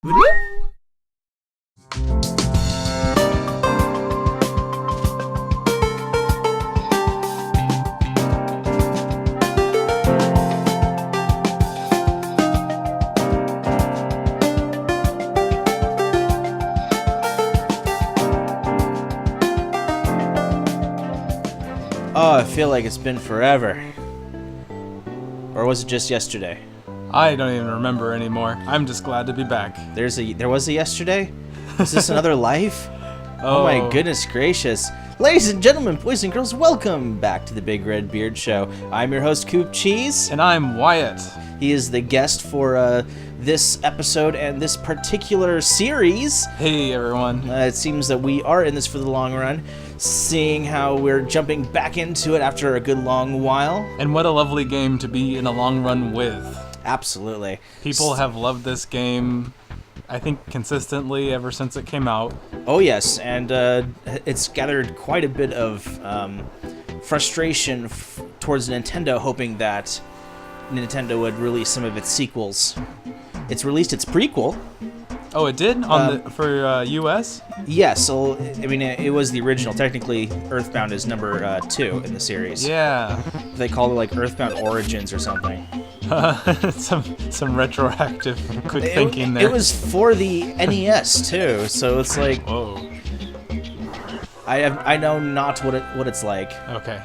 Oh, I feel like it's been forever. Or was it just yesterday? I don't even remember anymore. I'm just glad to be back. There was a yesterday? Is this another life? Oh my goodness gracious. Ladies and gentlemen, boys and girls, welcome back to the Big Red Beard Show. I'm your host, Coop Cheese. And I'm Wyatt. He is the guest for this episode and this particular series. Hey, everyone. It seems that we are in this for the long run, seeing how we're jumping back into it after a good long while. And what a lovely game to be in a long run with. Absolutely. People have loved this game, I think, consistently ever since it came out. Oh, yes, and it's gathered quite a bit of frustration towards Nintendo, hoping that Nintendo would release some of its sequels. It's released its prequel. Oh, it did? For US? Yes, so, I mean, it was the original. Technically, Earthbound is number 2 in the series. Yeah. They call it, like, Earthbound Origins or something. Some retroactive quick thinking there. It was for the NES, too, so it's like... Whoa. I know not what it's like. Okay.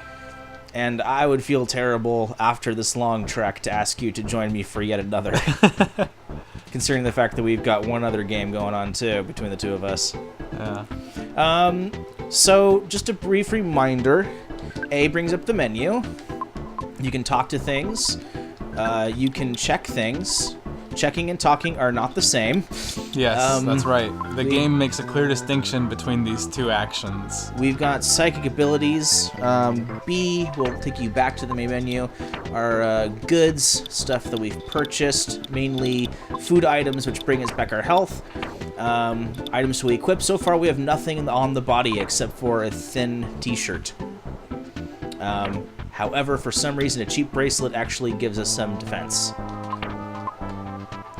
And I would feel terrible after this long trek to ask you to join me for yet another. Considering the fact that we've got one other game going on, too, between the two of us. Yeah. So, just a brief reminder. A brings up the menu. You can talk to things. You can check things. Checking and talking are not the same. Yes, that's right. The game makes a clear distinction between these two actions. We've got psychic abilities. B will take you back to the main menu. Our goods, stuff that we've purchased, mainly food items, which bring us back our health. Items to equip. So far, we have nothing on the body except for a thin t-shirt. However, for some reason, a cheap bracelet actually gives us some defense.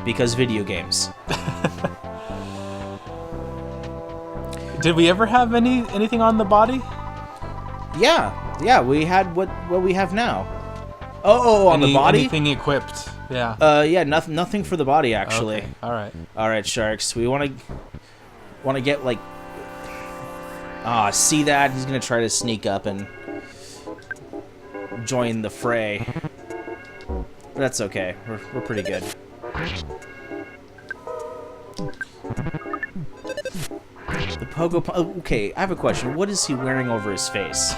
Because video games. Did we ever have anything on the body? Yeah, we had what we have now. Oh, on the body? Anything equipped, yeah. Yeah, nothing for the body, actually. Okay. All right, Sharks. We want to get, like... see that? He's going to try to sneak up and join the fray. But that's okay. We're pretty good. The pogo... Okay, I have a question. What is he wearing over his face?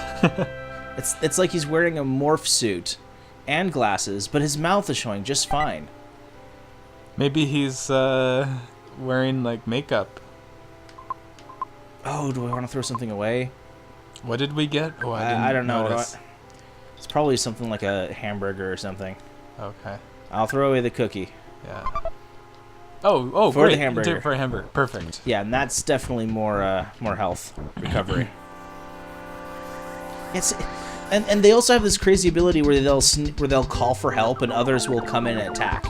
It's like he's wearing a morph suit and glasses, but his mouth is showing just fine. Maybe he's wearing, like, makeup. Oh, do I want to throw something away? What did we get? Oh, I don't know. notice. It's probably something like a hamburger or something. Okay. I'll throw away the cookie. Yeah. Oh, for great. the hamburger. For a hamburger. Perfect. Yeah, and that's definitely more health recovery. And they also have this crazy ability where they'll call for help and others will come in and attack.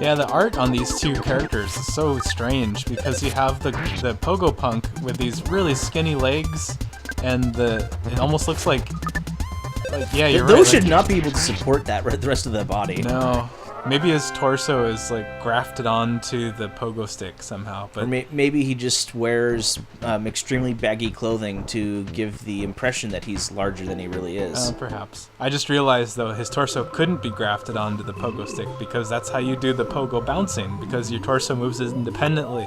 Yeah, the art on these two characters is so strange because you have the pogo punk with these really skinny legs, and it almost looks like yeah, you're right. Those should not be able to support that the rest of the body. No. Maybe his torso is, like, grafted onto the pogo stick somehow. But or maybe he just wears extremely baggy clothing to give the impression that he's larger than he really is. Perhaps. I just realized, though, his torso couldn't be grafted onto the pogo stick because that's how you do the pogo bouncing, because your torso moves independently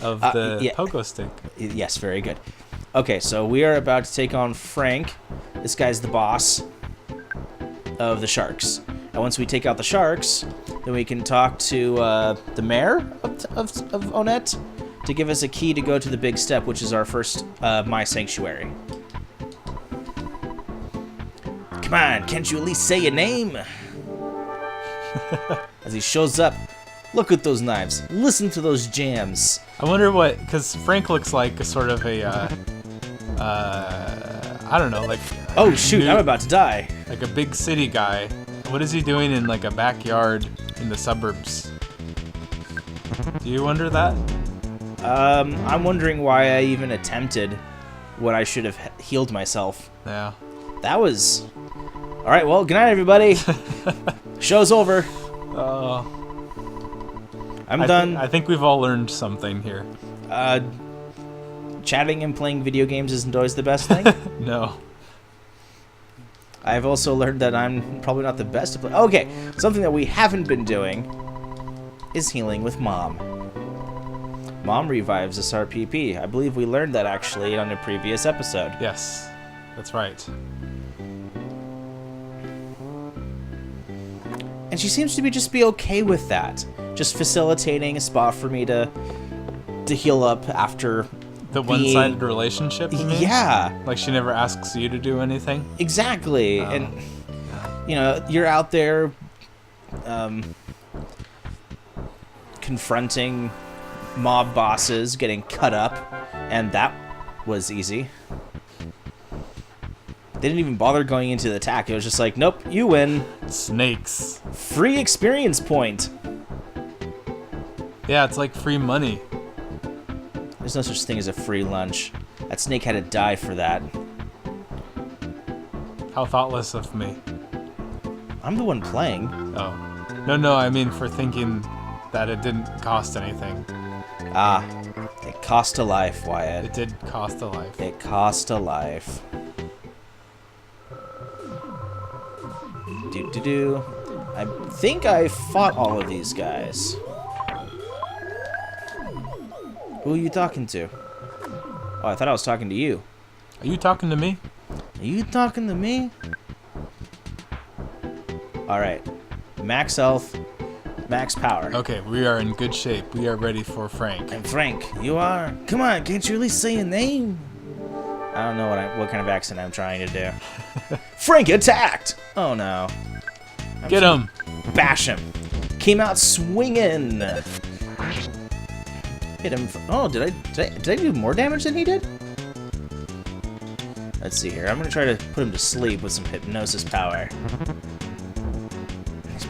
of the pogo stick. Yes, very good. Okay, so we are about to take on Frank. This guy's the boss of the Sharks. And once we take out the Sharks, then we can talk to the mayor of Onett to give us a key to go to the big step, which is our first My Sanctuary. Come on, can't you at least say your name? As he shows up, look at those knives. Listen to those jams. I wonder because Frank looks like a sort of a, I don't know, like... Oh, shoot, I'm about to die. Like a big city guy. What is he doing in, like, a backyard in the suburbs? Do you wonder that? I'm wondering why I even attempted when I should have healed myself. Yeah. That was... Alright, well, good night, everybody. Show's over. I'm done. I think we've all learned something here. Chatting and playing video games isn't always the best thing. No. I've also learned that I'm probably not the best to play. Okay, something that we haven't been doing is healing with Mom. Mom revives us RPP. I believe we learned that actually on a previous episode. Yes, that's right. And she seems to be okay with that. Just facilitating a spot for me to heal up after the one-sided relationship, you mean? Yeah. Like she never asks you to do anything? Exactly. And, you know, you're out there confronting mob bosses, getting cut up, and that was easy. They didn't even bother going into the attack. It was just like, nope, you win. Snakes. Free experience point. Yeah, it's like free money. There's no such thing as a free lunch. That snake had to die for that. How thoughtless of me. I'm the one playing. Oh. No, I mean for thinking that it didn't cost anything. Ah, it cost a life, Wyatt. It did cost a life. It cost a life. Do. I think I fought all of these guys. Who are you talking to? Oh, I thought I was talking to you. Are you talking to me? Are you talking to me? Alright. Max health, max power. Okay, we are in good shape. We are ready for Frank. And Frank, you are? Come on, can't you at least say a name? I don't know what kind of accent I'm trying to do. Frank attacked! Oh no. Get him! Bash him. Came out swinging. Hit him. Oh, did I do more damage than he did? Let's see here. I'm gonna try to put him to sleep with some hypnosis power.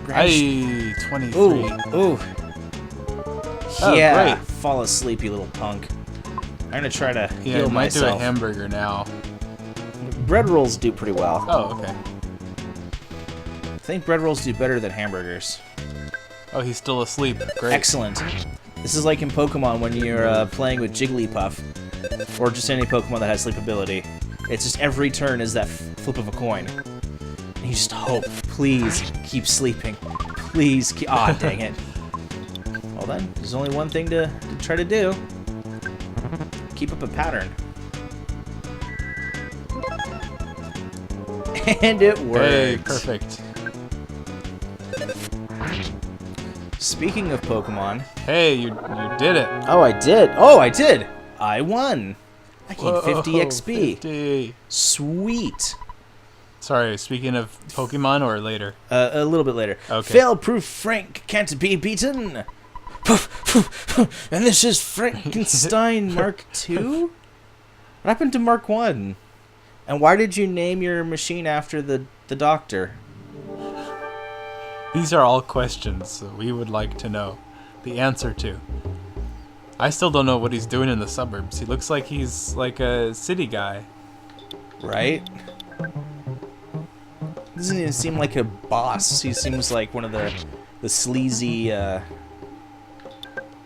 Hey, 23. Ooh. Oh, Yeah. great. Fall asleep, you little punk. I'm gonna try to Yeah, heal I might do myself. a hamburger now. Bread rolls do pretty well. Oh, okay. I think bread rolls do better than hamburgers. Oh, he's still asleep. Great. Excellent. This is like in Pokemon when you're playing with Jigglypuff, or just any Pokemon that has sleep ability. It's just every turn is that flip of a coin. And you just hope, please keep sleeping. Please keep... Aw, dang it. Well then, there's only one thing to try to do. Keep up a pattern. And it worked. Hey, perfect. Speaking of Pokemon... Hey, you did it. Oh, I did. Oh, I did. I won. I gained 50 Whoa, XP. 50. Sweet. Sorry, speaking of Pokemon or later? A little bit later. Okay. Fail-proof Frank can't be beaten. And this is Frankenstein Mark II? What happened to Mark 1? And why did you name your machine after the doctor? These are all questions that we would like to know the answer to. I still don't know what he's doing in the suburbs. He looks like he's like a city guy. Right? Doesn't even seem like a boss. He seems like one of the sleazy, what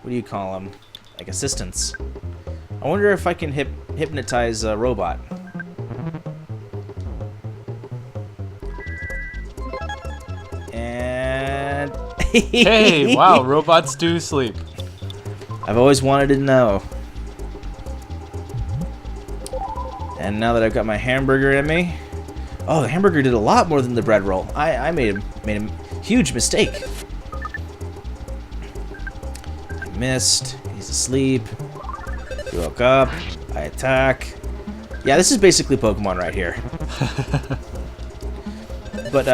do you call them? Like assistants. I wonder if I can hypnotize a robot. And... Hey, wow, robots do sleep. I've always wanted to know. And now that I've got my hamburger in me... Oh, the hamburger did a lot more than the bread roll. I made a huge mistake. I missed. He's asleep. He woke up. I attack. Yeah, this is basically Pokemon right here. But,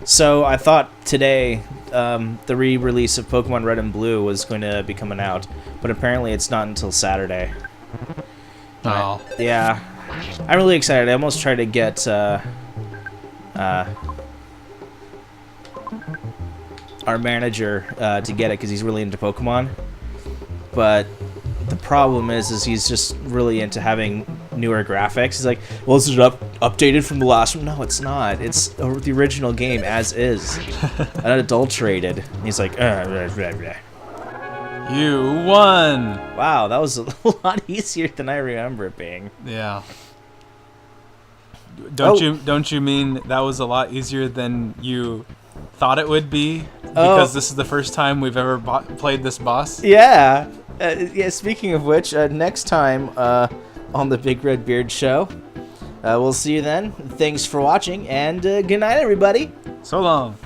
so I thought today... the re-release of Pokemon Red and Blue was going to be coming out, but apparently it's not until Saturday. Oh. Yeah. I'm really excited. I almost tried to get, our manager, to get it because he's really into Pokemon. but the problem is he's just really into having newer graphics. He's like, well, is it updated from the last one? No, it's not. It's the original game as is, unadulterated. And he's like, blah, blah, blah. You won. Wow, that was a lot easier than I remember it being. Yeah. Don't you mean that was a lot easier than you thought it would be? Because this is the first time we've ever played this boss? Yeah. Yeah. Speaking of which, next time on the Big Red Beard Show, we'll see you then. Thanks for watching, and good night, everybody. So long.